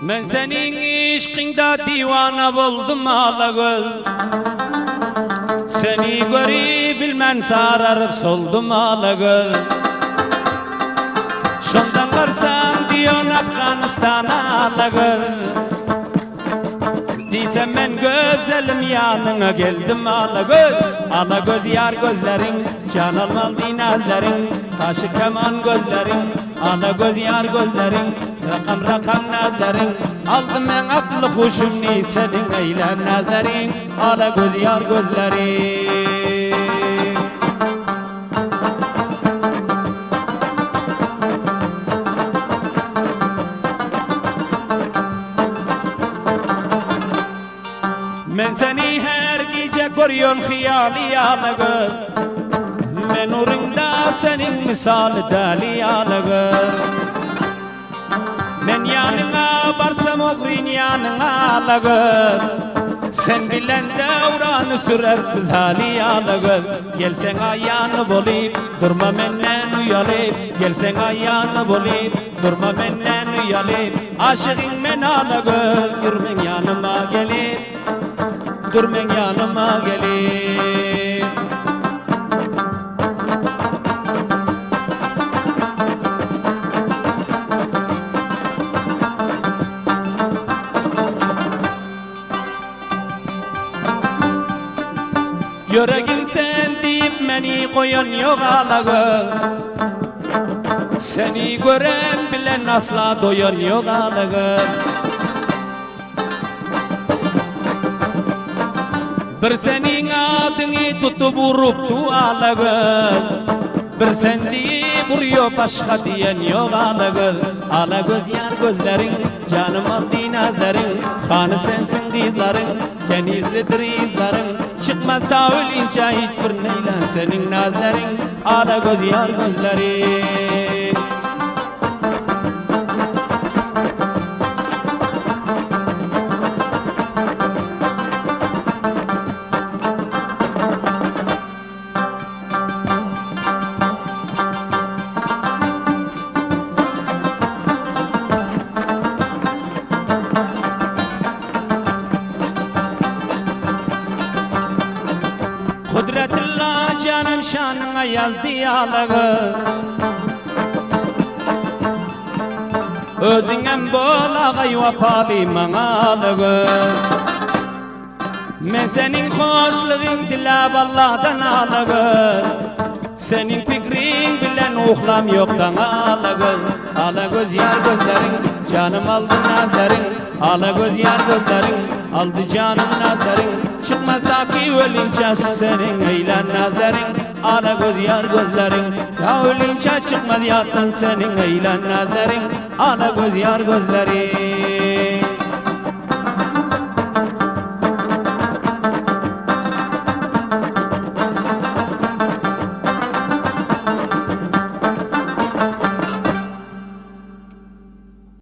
Men senin işkinde divana buldum Alagöz. Seni görüp bilmen sararıp soldum Alagöz. Şondan varsam diyon Afganistan'a Alagöz. Diysem men gözelim yanına geldim Alagöz. Alagöz yar gözlerin, can almal dinazlerin, taşı keman gözlerin, Alagöz yar gözlerin, rakam rakam nazlerin. Aldım ben aklı huşumni senin eylem nazlerin, Alagöz yar gözlerin. Men seni her gece görüyorum hiyali Alagöz. Men uğrunda senin misali dali Alagöz. Men yanına varsam oğrin yanına Alagöz. Sen bilen devranı sürersiz hali Alagöz. Gelsen ayağını bolayıp durma menden uyalıp. Gelsen ayağını bolayıp durma menden uyalıp. Aşığın men Alagöz, yürümen yanıma gelip. Durmen yanıma gelip. Yüreğim sen deyip beni koyan yok Alagöz. Seni gören bilen asla doyan yok Alagöz. Bir senin adını tutup vuruptu Alagöz. Bir sen deyip vuruyor başka diyen yok Alagöz. Alagöz yar gözlerin, canım aldı nazlerin, kanı sensin dizlerin, kenizlidir izlerin. Çıkmaz tavlince hiçbir neylen senin nazlerin, Alagöz yar gözlerin. Kudretillah canım şanına yazdı Alagöz. Özüngem bol ağay vapalı bana Alagöz. Men senin hoşluğun dilab Allah'tan Alagöz. Senin fikrin bilen uhlam yoktan Alagöz. Alagöz yar gözlerin, canım aldı nazlerin, Alagöz yar gözlerin, aldı canım nazlerin. Çıkmazdaki ölünce senin eğlen nazlerin, Alagöz yar gözlerin. Ya ölünce çıkmaz yattan senin eğlen nazlerin, Alagöz yar gözlerin.